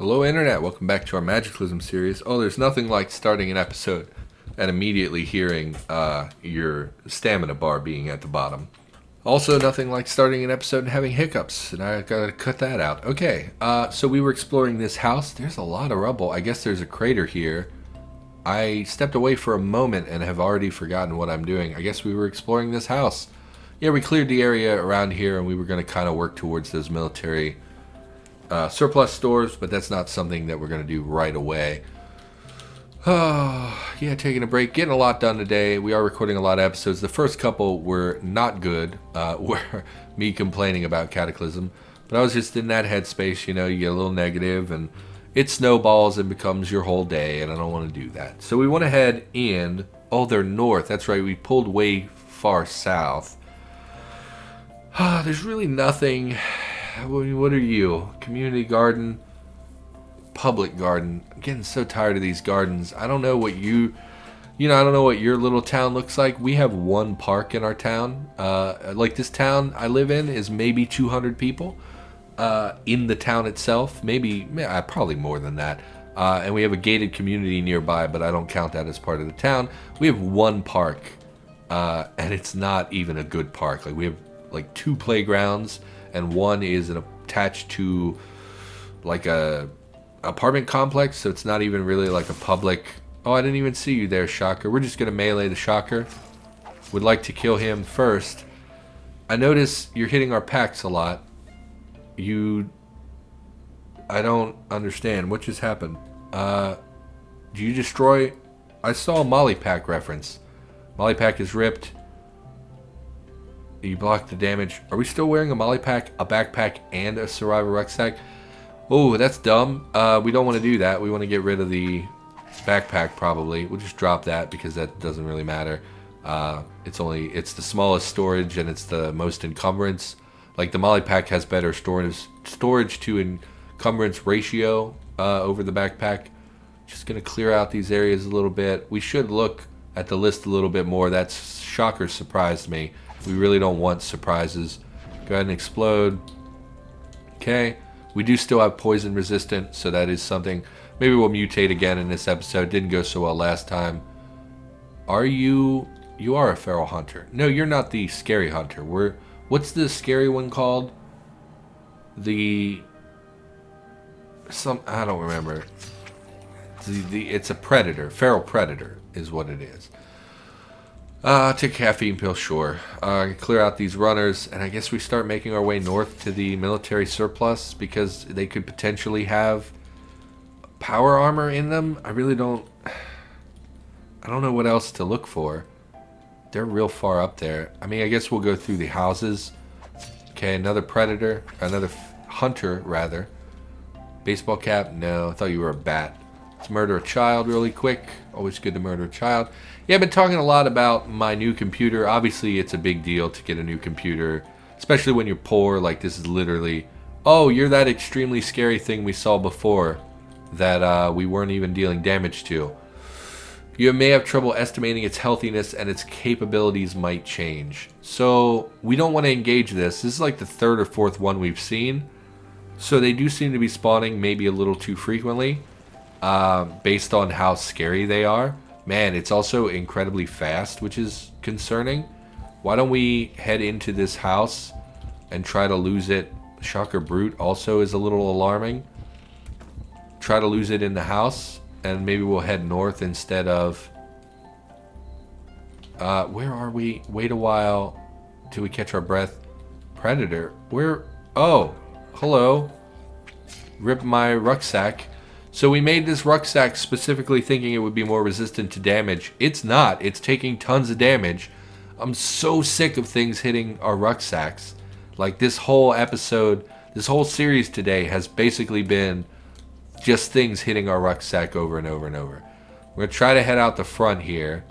Hello Internet, welcome back to our Magiclysm series. Oh, there's nothing like starting an episode and immediately hearing your stamina bar being at the bottom. Also, nothing like starting an episode and having hiccups, and I gotta cut that out. Okay, so we were exploring this house. There's a lot of rubble. I guess there's a crater here. I stepped away for a moment and have already forgotten what I'm doing. I guess we were exploring this house. Yeah, we cleared the area around here, and we were going to kind of work towards those military surplus stores, but that's not something that we're going to do right away. Yeah, taking a break, getting a lot done today. We are recording a lot of episodes. The first couple were not good, were me complaining about Cataclysm, but I was just in that headspace, you know, you get a little negative, and it snowballs and becomes your whole day, and I don't want to do that. So we went ahead and, oh, they're north. That's right, we pulled way far south. There's really nothing. What are you? Community garden? Public garden? I'm getting so tired of these gardens. I don't know what I don't know what your little town looks like. We have one park in our town. Like this town I live in is maybe 200 people. In the town itself, maybe probably more than that, and we have a gated community nearby, but I don't count that as part of the town. We have one park, and it's not even a good park. Like we have like 2 playgrounds, and one is attached to like a apartment complex, so it's not even really like a public. Oh, I didn't even see you there, Shocker. We're just gonna melee the Shocker. Would like to kill him first. I notice you're hitting our packs a lot. I don't understand. What just happened? Do you destroy? I saw a Molly Pack reference. Molly Pack is ripped. You blocked the damage. Are we still wearing a Molly Pack, a backpack, and a survivor rucksack? Oh, that's dumb. We don't want to do that. We want to get rid of the backpack probably. We'll just drop that because that doesn't really matter. It's the smallest storage and it's the most encumbrance. Like the Molly Pack has better storage to encumbrance ratio over the backpack. Just gonna clear out these areas a little bit. We should look at the list a little bit more. That Shocker surprised me. We really don't want surprises. Go ahead and explode. Okay, we do still have poison resistant, so that is something. Maybe we'll mutate again in this episode. Didn't go so well last time. Are you? You are a feral hunter. No, you're not the scary hunter. What's the scary one called? I don't remember. It's a predator. Feral predator is what it is. Take a caffeine pill, sure. Clear out these runners, and I guess we start making our way north to the military surplus because they could potentially have power armor in them. I don't know what else to look for. They're real far up there. I mean, I guess we'll go through the houses. Okay, another predator. Another hunter, rather. Baseball cap? No, I thought you were a bat. Let's murder a child really quick. Always good to murder a child. Yeah, I've been talking a lot about my new computer. Obviously, it's a big deal to get a new computer. Especially when you're poor. Like, this is literally... Oh, you're that extremely scary thing we saw before that we weren't even dealing damage to. You may have trouble estimating its healthiness and its capabilities might change. So we don't want to engage this. This is like the 3rd or 4th one we've seen. So they do seem to be spawning maybe a little too frequently based on how scary they are. Man, it's also incredibly fast, which is concerning. Why don't we head into this house and try to lose it? Shocker Brute also is a little alarming. Try to lose it in the house. And maybe we'll head north instead of... where are we? Wait a while till we catch our breath. Predator. Where? Oh, hello. Rip my rucksack. So we made this rucksack specifically thinking it would be more resistant to damage. It's not. It's taking tons of damage. I'm so sick of things hitting our rucksacks. Like this whole episode, this whole series today has basically been... just things hitting our rucksack over and over and over. We're going to try to head out the front here.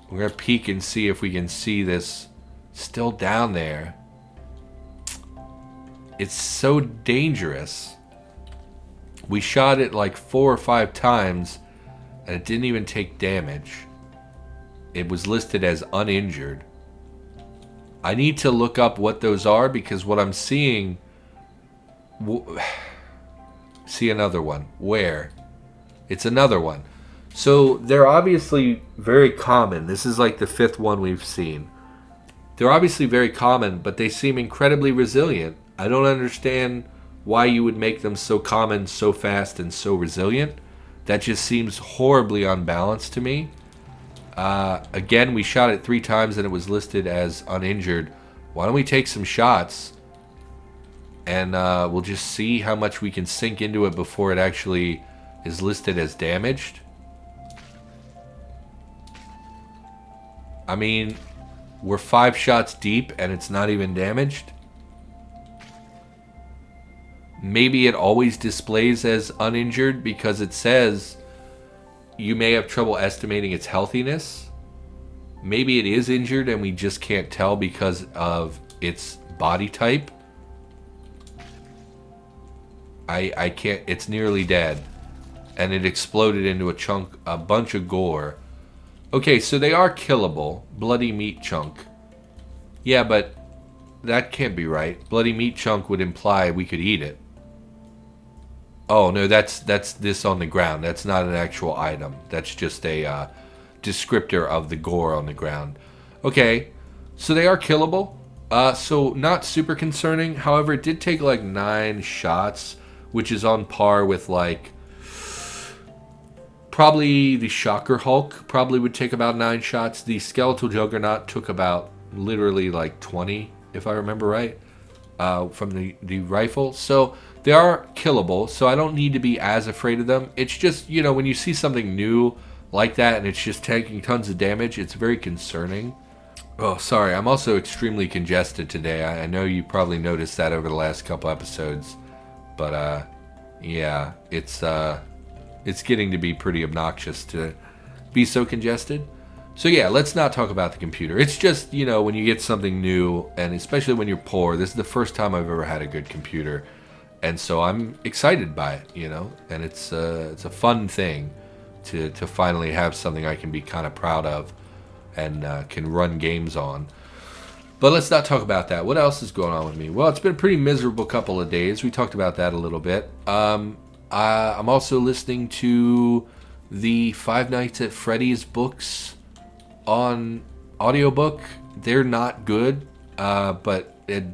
We're going to peek and see if we can see this still down there. It's so dangerous. We shot it like 4 or 5 times and it didn't even take damage. It was listed as uninjured. I need to look up what those are because what I'm seeing... see another one. Where? It's another one. So they're obviously very common. This is like the 5th one we've seen. They're obviously very common, but they seem incredibly resilient. I don't understand why you would make them so common, so fast, and so resilient. That just seems horribly unbalanced to me. Again, we shot it 3 times and it was listed as uninjured. Why don't we take some shots and we'll just see how much we can sink into it before it actually is listed as damaged. I mean, we're 5 shots deep and it's not even damaged. Maybe it always displays as uninjured because it says you may have trouble estimating its healthiness. Maybe it is injured and we just can't tell because of its body type. I can't. It's nearly dead. And it exploded into a bunch of gore. Okay, so they are killable. Bloody meat chunk. Yeah, but that can't be right. Bloody meat chunk would imply we could eat it. Oh, no, that's this on the ground. That's not an actual item. That's just a descriptor of the gore on the ground. Okay, so they are killable. So not super concerning. However, it did take like 9 shots, which is on par with like probably the Shocker Hulk probably would take about 9 shots. The Skeletal Juggernaut took about literally like 20, if I remember right, from the rifle. So they are killable, so I don't need to be as afraid of them. It's just, you know, when you see something new like that and it's just taking tons of damage, it's very concerning. Oh, sorry, I'm also extremely congested today. I know you probably noticed that over the last couple episodes. But, yeah, it's getting to be pretty obnoxious to be so congested. So, yeah, let's not talk about the computer. It's just, you know, when you get something new, and especially when you're poor, this is the first time I've ever had a good computer. And so I'm excited by it, you know, and it's a fun thing to finally have something I can be kind of proud of and can run games on. But let's not talk about that. What else is going on with me? Well, it's been a pretty miserable couple of days. We talked about that a little bit. I'm also listening to the Five Nights at Freddy's books on audiobook. They're not good, but I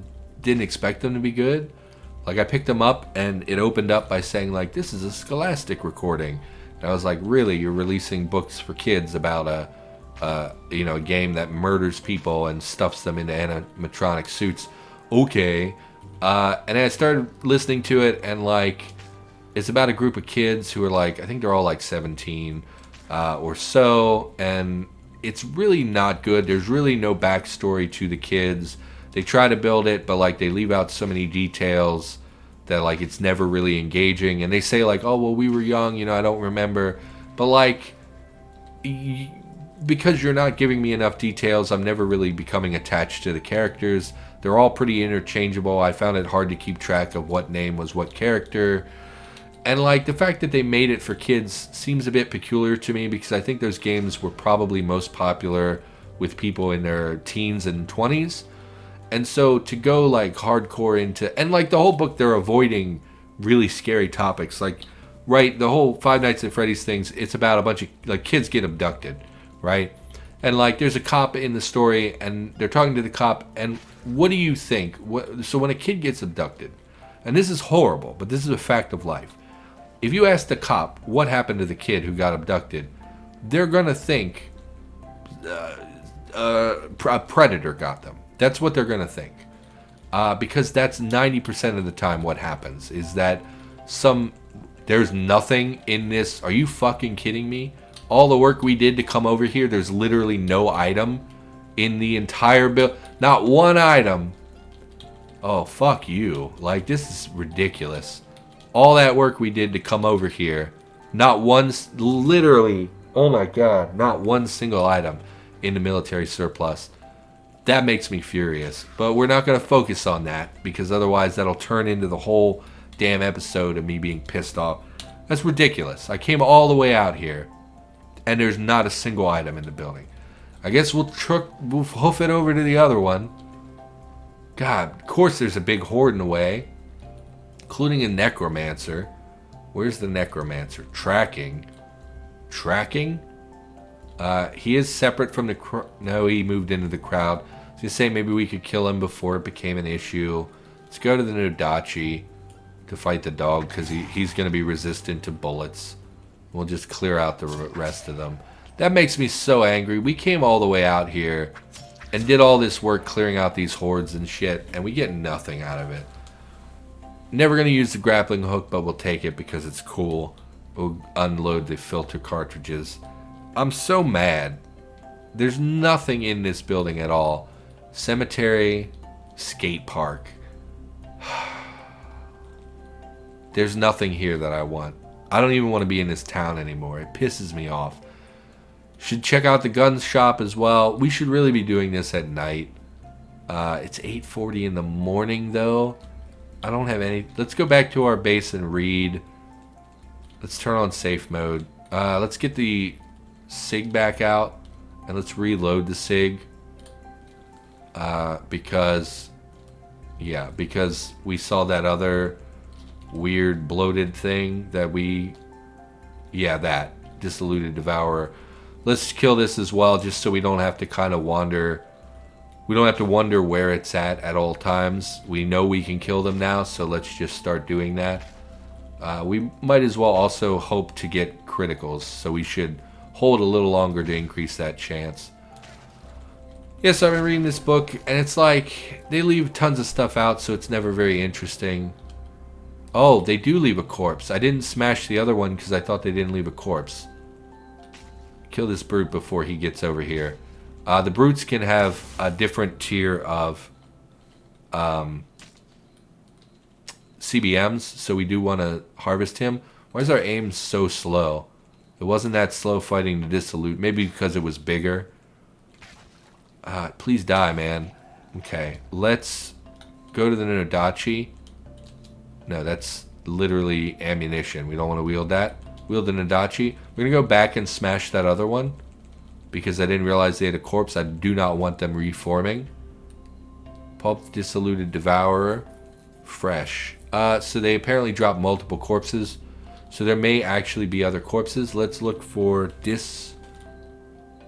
didn't expect them to be good. Like, I picked them up and it opened up by saying, like, this is a Scholastic recording. And I was like, really? You're releasing books for kids about a game that murders people and stuffs them into animatronic suits? Okay. And I started listening to it, and, like, it's about a group of kids who are, like, I think they're all, like, 17 or so. And it's really not good. There's really no backstory to the kids. They try to build it, but, like, they leave out so many details that, like, it's never really engaging. And they say, like, oh, well, we were young, you know, I don't remember. But, like, because you're not giving me enough details, I'm never really becoming attached to the characters. They're all pretty interchangeable. I found it hard to keep track of what name was what character. And, like, the fact that they made it for kids seems a bit peculiar to me, because I think those games were probably most popular with people in their teens and 20s. And so to go, like, hardcore into... And, like, the whole book, they're avoiding really scary topics. Like, right, the whole Five Nights at Freddy's things, it's about a bunch of, like, kids get abducted, right? And, like, there's a cop in the story, and they're talking to the cop, and what do you think? So when a kid gets abducted, and this is horrible, but this is a fact of life. If you ask the cop what happened to the kid who got abducted, they're going to think a predator got them. That's what they're going to think. Because that's 90% of the time what happens, is that there's nothing in this. Are you fucking kidding me? All the work we did to come over here, there's literally no item in the entire build. Not one item. Oh, fuck you. Like, this is ridiculous. All that work we did to come over here, not one, literally, oh my god, not one single item in the military surplus. That makes me furious. But we're not going to focus on that, because otherwise that'll turn into the whole damn episode of me being pissed off. That's ridiculous. I came all the way out here, and there's not a single item in the building. I guess we'll hoof it over to the other one. God, of course there's a big horde in the way, including a necromancer. Where's the necromancer? Tracking. Tracking? He is separate from the... No, he moved into the crowd. I was going to say maybe we could kill him before it became an issue. Let's go to the Nodachi to fight the dog, because he's going to be resistant to bullets. We'll just clear out the rest of them. That makes me so angry. We came all the way out here and did all this work clearing out these hordes and shit, and we get nothing out of it. Never going to use the grappling hook, but we'll take it because it's cool. We'll unload the filter cartridges. I'm so mad. There's nothing in this building at all. Cemetery, skate park. There's nothing here that I want. I don't even want to be in this town anymore. It pisses me off. Should check out the gun shop as well. We should really be doing this at night. It's 8:40 in the morning though. I don't have any... Let's go back to our base and read. Let's turn on safe mode. Let's get the SIG back out. And let's reload the SIG. Because we saw that other weird bloated thing that we... Yeah, that. Dissoluted Devourer. Let's kill this as well, just so we don't have to kind of wander... We don't have to wonder where it's at all times. We know we can kill them now, so let's just start doing that. We might as well also hope to get criticals, so we should hold a little longer to increase that chance. Yes, I've been reading this book, and it's like they leave tons of stuff out, so it's never very interesting. Oh, they do leave a corpse. I didn't smash the other one because I thought they didn't leave a corpse. Kill this brute before he gets over here. The brutes can have a different tier of CBMs, so we do want to harvest him. Why is our aim so slow? It wasn't that slow fighting the Dissolute. Maybe because it was bigger. Please die, man. Okay, let's go to the Nodachi. No, that's literally ammunition. We don't want to wield that. Wield the Nodachi. We're going to go back and smash that other one. Because I didn't realize they had a corpse. I do not want them reforming. Pulp Dissoluted Devourer. Fresh. So they apparently dropped multiple corpses. So there may actually be other corpses. Let's look for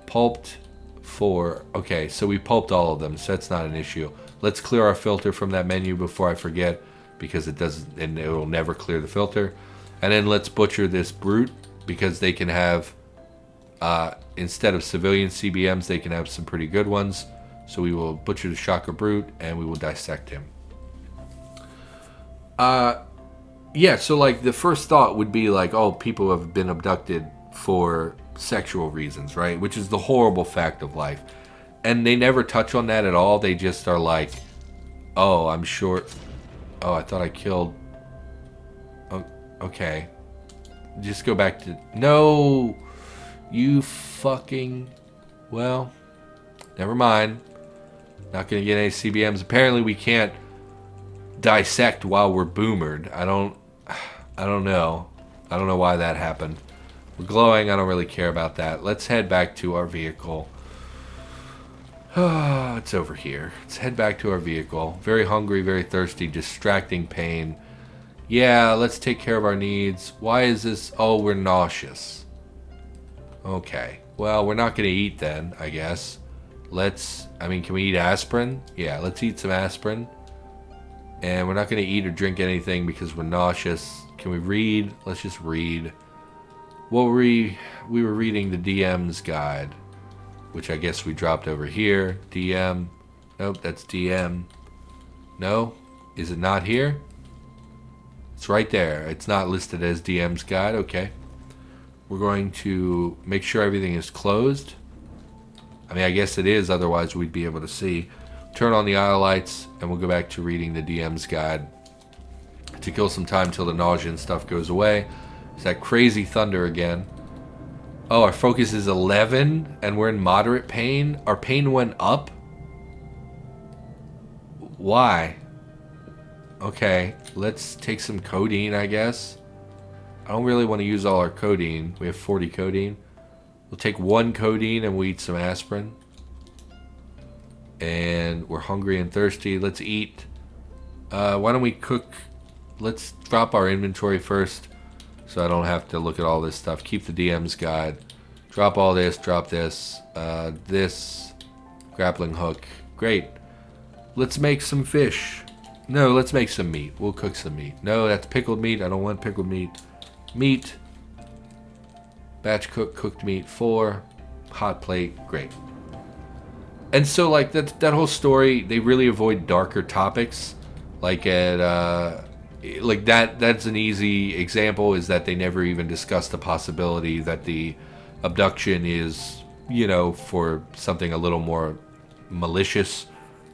pulped 4. Okay, so we pulped all of them. So that's not an issue. Let's clear our filter from that menu before I forget. Because it doesn't, and it will never clear the filter. And then let's butcher this brute. Because they can have... instead of civilian CBMs, they can have some pretty good ones. So we will butcher the Shocker Brute, and we will dissect him. Yeah, so like the first thought would be like, oh, people have been abducted for sexual reasons, right? Which is the horrible fact of life. And they never touch on that at all. They just are like, oh, I'm sure... Oh, I thought I killed... Oh, okay. Just go back to... No! You fucking... Well, never mind. Not gonna get any CBMs. Apparently we can't dissect while we're boomered. I don't know. I don't know why that happened. We're glowing. I don't really care about that. Let's head back to our vehicle. Oh, it's over here. Let's head back to our vehicle. Very hungry, very thirsty, distracting pain. Yeah, let's take care of our needs. Why is this? Oh, we're nauseous. Okay. Well, we're not going to eat then, I guess. Can we eat aspirin? Yeah, let's eat some aspirin. And we're not going to eat or drink anything because we're nauseous. Can we read? Let's just read. What were we were reading the DM's guide, which I guess we dropped over here. DM. Nope, that's DM. No? Is it not here? It's right there. It's not listed as DM's guide. Okay. We're going to make sure everything is closed. I mean, I guess it is, otherwise we'd be able to see. Turn on the aisle lights, and we'll go back to reading the DM's guide to kill some time till the nausea and stuff goes away. It's that crazy thunder again. Oh, our focus is 11, and we're in moderate pain. Our pain went up? Why? Okay, let's take some codeine, I guess. I don't really want to use all our codeine. We have 40 codeine. We'll take 1 codeine and we'll eat some aspirin. And we're hungry and thirsty. Let's eat. Why don't we cook? Let's drop our inventory first. so I don't have to look at all this stuff. Keep the DM's guide. Drop all this, drop this. This grappling hook. Great. Let's make some fish. No, let's make some meat. We'll cook some meat. No, that's pickled meat. I don't want pickled meat. Meat. Batch cooked meat. 4. Hot plate. Great. And so, like, that whole story, they really avoid darker topics. Like, that's an easy example, is that they never even discuss the possibility that the abduction is, for something a little more malicious.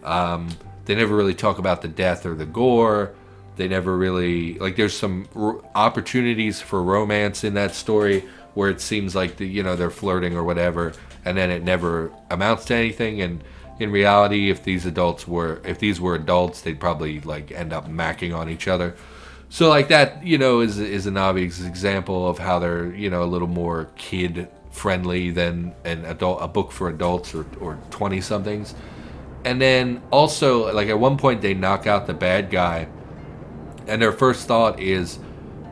They never really talk about the death or the gore. They never really, like, there's some opportunities for romance in that story where it seems like they're flirting or whatever, and then it never amounts to anything. And in reality, if these were adults, they'd probably like end up macking on each other. So like that, is an obvious example of how they're a little more kid friendly than a book for adults or 20 somethings. And then also, like, at one point they knock out the bad guy, and their first thought is,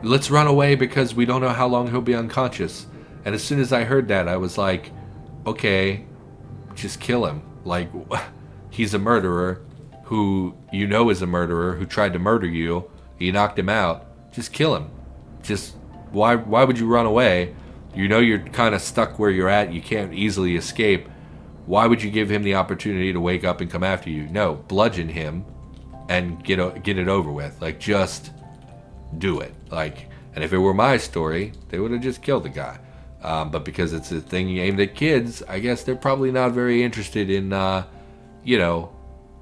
let's run away because we don't know how long he'll be unconscious. And as soon as I heard that, I was like, okay, just kill him. Like, he's a murderer who is a murderer who tried to murder you. You knocked him out. Just kill him. Just, why would you run away? You're kind of stuck where you're at. You can't easily escape. Why would you give him the opportunity to wake up and come after you? No, bludgeon him and get it over with. Like, just do it. Like, and if it were my story, they would have just killed the guy. But because it's a thing aimed at kids, I guess they're probably not very interested in,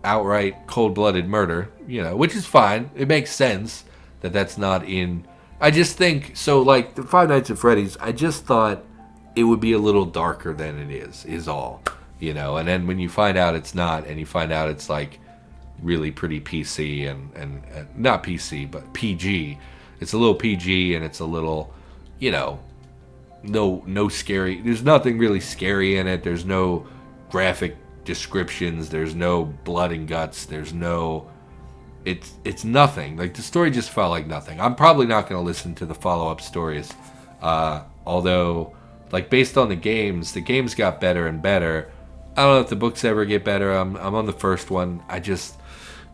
outright cold-blooded murder, which is fine. It makes sense that that's not in... I just think, so, like, the Five Nights at Freddy's, I just thought it would be a little darker than it is all. And then when you find out it's not, and you find out it's, like, really pretty PC and not PC, but PG. It's a little PG, and it's a little, no scary. There's nothing really scary in it. There's no graphic descriptions. There's no blood and guts. There's no... It's nothing. Like, the story just felt like nothing. I'm probably not going to listen to the follow-up stories. Although, like, based on the games got better and better. I don't know if the books ever get better. I'm on the first one. I just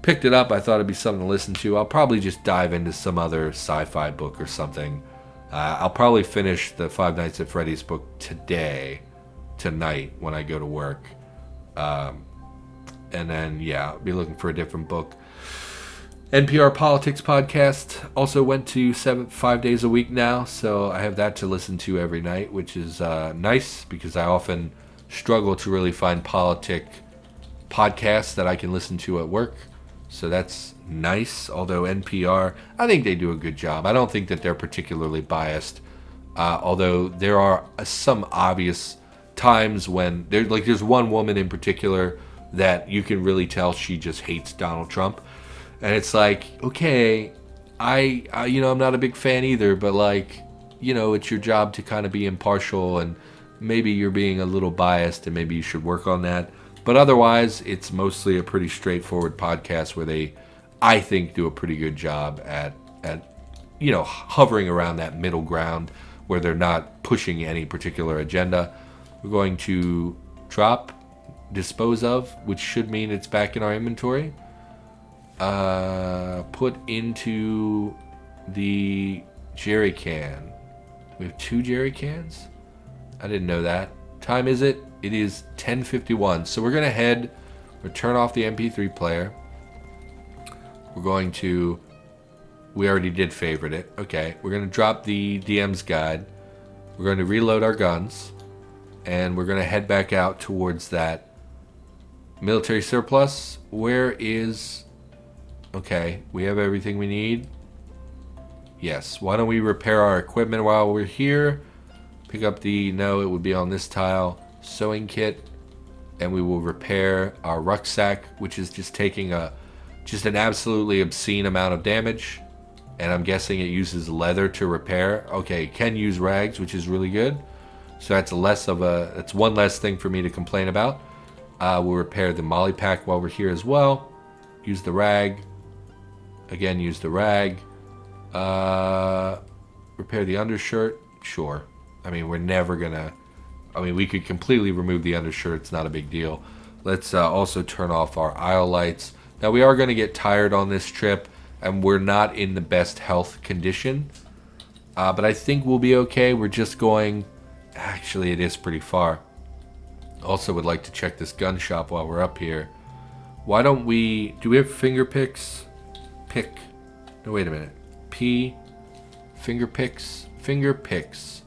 picked it up. I thought it'd be something to listen to. I'll probably just dive into some other sci-fi book or something. I'll probably finish the Five Nights at Freddy's book tonight when I go to work. And then, I'll be looking for a different book. NPR Politics Podcast also went to 5 days a week now, so I have that to listen to every night, which is nice because I often struggle to really find politic podcasts that I can listen to at work. So that's nice, although NPR, I think they do a good job. I don't think that they're particularly biased, although there are some obvious times when there's one woman in particular that you can really tell she just hates Donald Trump. And it's like, okay, I'm not a big fan either, but like, it's your job to kind of be impartial, and maybe you're being a little biased and maybe you should work on that. But otherwise, it's mostly a pretty straightforward podcast where they, I think, do a pretty good job at hovering around that middle ground where they're not pushing any particular agenda. We're going to drop Dispose Of, which should mean it's back in our inventory. Put into the jerry can. We have 2 jerry cans? I didn't know that. Time is it? It is 10:51. So we're going to turn off the MP3 player. We're going to... We already did favorite it. Okay. We're going to drop the DM's guide. We're going to reload our guns. And we're going to head back out towards that military surplus. Where is... Okay. We have everything we need. Yes. Why don't we repair our equipment while we're here? Pick up the... No, it would be on this tile. Sewing kit. And we will repair our rucksack, which is just taking just an absolutely obscene amount of damage. And I'm guessing it uses leather to repair. Okay, it can use rags, which is really good. So that's that's one less thing for me to complain about. We'll repair the molly pack while we're here as well. Use the rag. Again, use the rag. repair the undershirt. Sure. I mean, we're never gonna... I mean, we could completely remove the undershirt. It's not a big deal. Let's also turn off our aisle lights. Now, we are going to get tired on this trip, and we're not in the best health condition. But I think we'll be okay. We're just going... Actually, it is pretty far. Also would like to check this gun shop while we're up here. Why don't we... Do we have finger picks? Pick. No, wait a minute. P. Finger picks. Finger picks.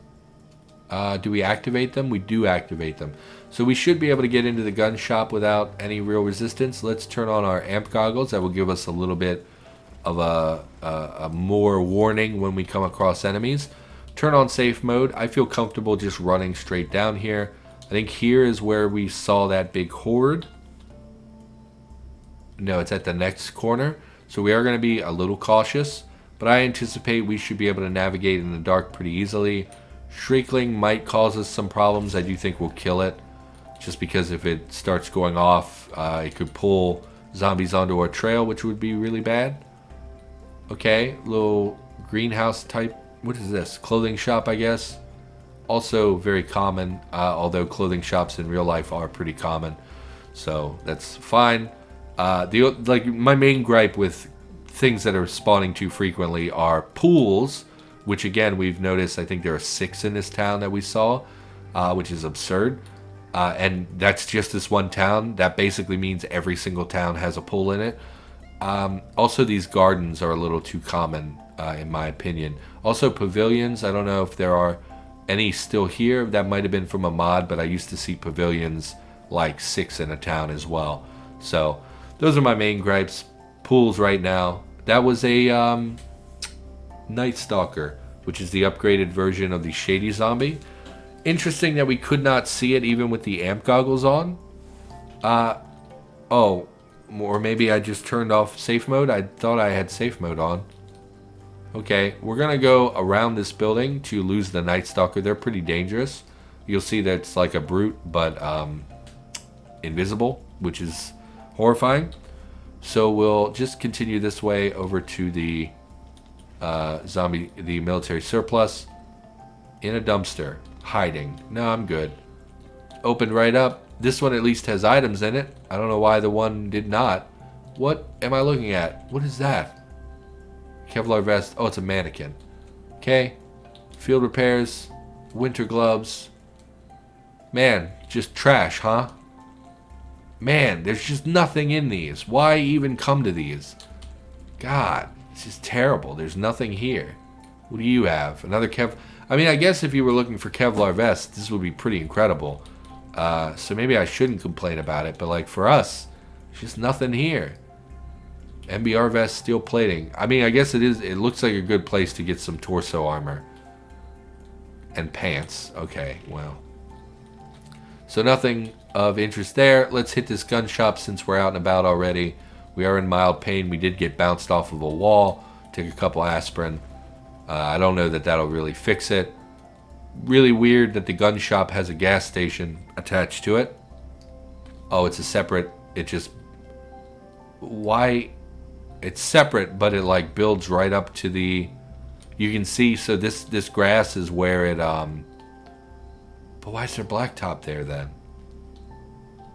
Do we activate them? We do activate them. So we should be able to get into the gun shop without any real resistance. Let's turn on our amp goggles. That will give us a little bit of a more warning when we come across enemies. Turn on safe mode. I feel comfortable just running straight down here. I think here is where we saw that big horde. No, it's at the next corner. So we are going to be a little cautious. But I anticipate we should be able to navigate in the dark pretty easily. Shrieking might cause us some problems. I do think we'll kill it. Just because if it starts going off, it could pull zombies onto our trail, which would be really bad. Okay, little greenhouse type. What is this? Clothing shop, I guess. Also very common, although clothing shops in real life are pretty common. So that's fine. My main gripe with things that are spawning too frequently are pools, which again we've noticed. I think there are 6 in this town that we saw, which is absurd. And that's just this one town. That basically means every single town has a pool in it. Also, these gardens are a little too common, in my opinion. Also, pavilions. I don't know if there are any still here. That might have been from a mod, but I used to see pavilions like 6 in a town as well. So, those are my main gripes. Pools right now. That was a Night Stalker, which is the upgraded version of the Shady Zombie. Interesting that we could not see it even with the amp goggles on. Oh, or maybe I just turned off safe mode. I thought I had safe mode on. Okay, we're going to go around this building to lose the Night Stalker. They're pretty dangerous. You'll see that it's like a brute, but invisible, which is horrifying. So we'll just continue this way over to the the military surplus. In a dumpster. Hiding. No, I'm good. Opened right up. This one at least has items in it. I don't know why the one did not. What am I looking at? What is that? Kevlar vest. Oh, it's a mannequin. Okay. Field repairs. Winter gloves. Man, just trash, huh? Man, there's just nothing in these. Why even come to these? God, it's just terrible. There's nothing here. What do you have? Another I mean, I guess if you were looking for Kevlar vests, this would be pretty incredible. So maybe I shouldn't complain about it. But like for us, there's just nothing here. MBR vest, steel plating. I mean, I guess it is. It looks like a good place to get some torso armor. And pants. Okay, well. So nothing of interest there. Let's hit this gun shop since we're out and about already. We are in mild pain. We did get bounced off of a wall. Take a couple aspirin. I don't know that that'll really fix it. Really weird that the gun shop has a gas station attached to it. Oh, it's a separate... It just... Why... It's separate, but it like builds right up to the... You can see, so this grass is where it... But why is there blacktop there then?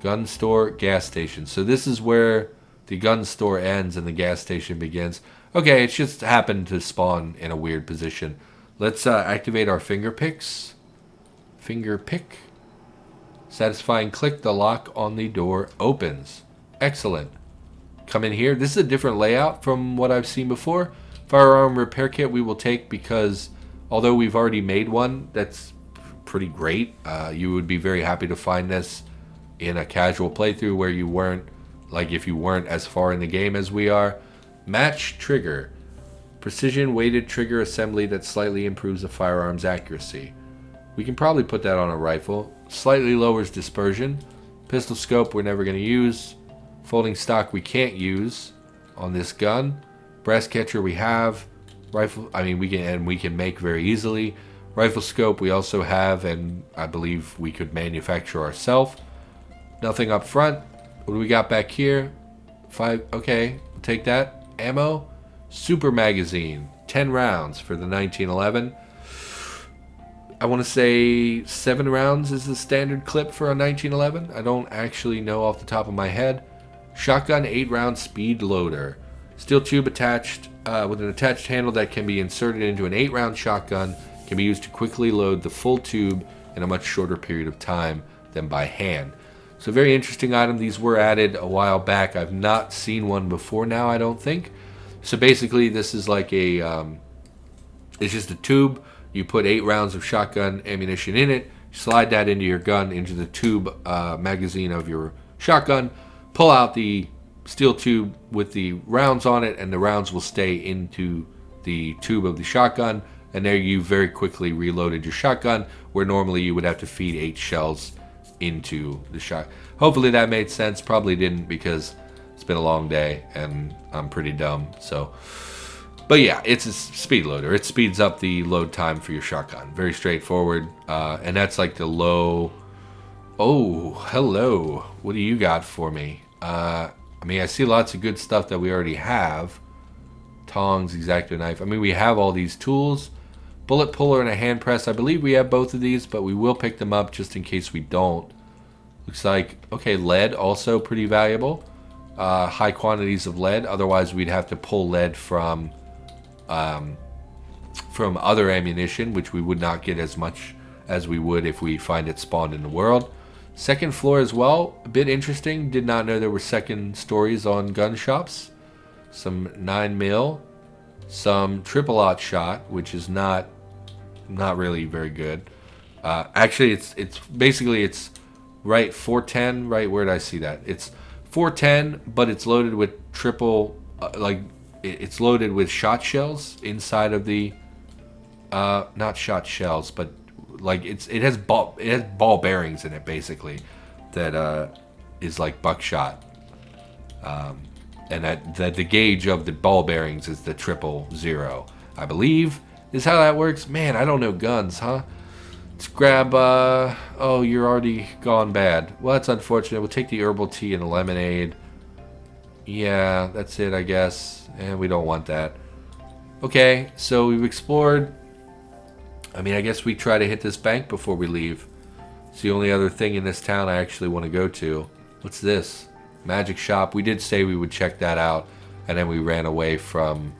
Gun store, gas station. So this is where the gun store ends and the gas station begins. Okay, it's just happened to spawn in a weird position. Let's activate our finger picks. Finger pick. Satisfying click. The lock on the door opens. Excellent. Come in here. This is a different layout from what I've seen before. Firearm repair kit we will take because although we've already made one, that's pretty great. You would be very happy to find this in a casual playthrough where you weren't, like if you weren't as far in the game as we are. Match trigger. Precision weighted trigger assembly that slightly improves the firearm's accuracy. We can probably put that on a rifle. Slightly lowers dispersion. Pistol scope we're never going to use. Folding stock we can't use on this gun. Brass catcher we have. Rifle, I mean we can make very easily. Rifle scope we also have and I believe we could manufacture ourselves. Nothing up front. What do we got back here? 5, okay, we'll take that. Ammo, super magazine, 10 rounds for the 1911. I want to say 7 rounds is the standard clip for a 1911. I don't actually know off the top of my head. Shotgun 8-round speed loader. Steel tube attached with an attached handle that can be inserted into an 8-round shotgun. Can be used to quickly load the full tube in a much shorter period of time than by hand. So very interesting item. These were added a while back. I've not seen one before now, I don't think. So basically this is like a, it's just a tube. You put 8 rounds of shotgun ammunition in it, slide that into your gun, into the tube magazine of your shotgun, pull out the steel tube with the rounds on it, and the rounds will stay into the tube of the shotgun, and there you very quickly reloaded your shotgun, where normally you would have to feed 8 shells into the shot. Hopefully that made sense. Probably didn't, because it's been a long day and I'm pretty dumb. So, but yeah, it's a speed loader. It speeds up the load time for your shotgun. Very straightforward. And that's like the low. Oh, hello. What do you got for me? I mean, I see lots of good stuff that we already have. Tongs, X-Acto knife. I mean, we have all these tools. Bullet puller and a hand press. I believe we have both of these, but we will pick them up just in case we don't. Looks like, okay, lead, also pretty valuable. High quantities of lead. Otherwise, we'd have to pull lead from other ammunition, which we would not get as much as we would if we find it spawned in the world. Second floor as well. A bit interesting. Did not know there were second stories on gun shops. Some 9mm. Some triple-aught shot, which is not really very good. Actually, it's basically it's right 410. Right, where did I see that? It's 410, but it's loaded with triple, it's loaded with shot shells inside of the, not shot shells, but like it has ball bearings in it basically, that is like buckshot. And that the gauge of the ball bearings is the 000, I believe, is how that works. Man, I don't know guns, huh? Let's grab, oh, you're already gone bad. Well, that's unfortunate. We'll take the herbal tea and the lemonade. Yeah, that's it, I guess. And we don't want that. Okay, so we've explored. I mean, I guess we try to hit this bank before we leave. It's the only other thing in this town I actually want to go to. What's this? Magic shop. We did say we would check that out, and then we ran away from...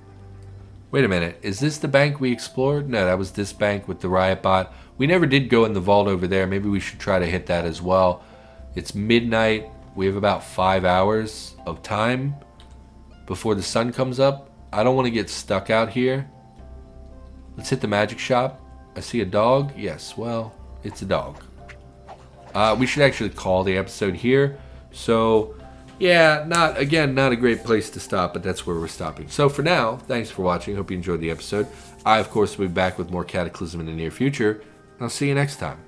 Wait a minute. Is this the bank we explored? No, that was this bank with the riot bot. We never did go in the vault over there. Maybe we should try to hit that as well. It's midnight. We have about 5 hours of time before the sun comes up. I don't want to get stuck out here. Let's hit the magic shop. I see a dog. Yes, well, it's a dog. We should actually call the episode here. So... yeah, not a great place to stop, but that's where we're stopping. So for now, thanks for watching. Hope you enjoyed the episode. I, of course, will be back with more Cataclysm in the near future. I'll see you next time.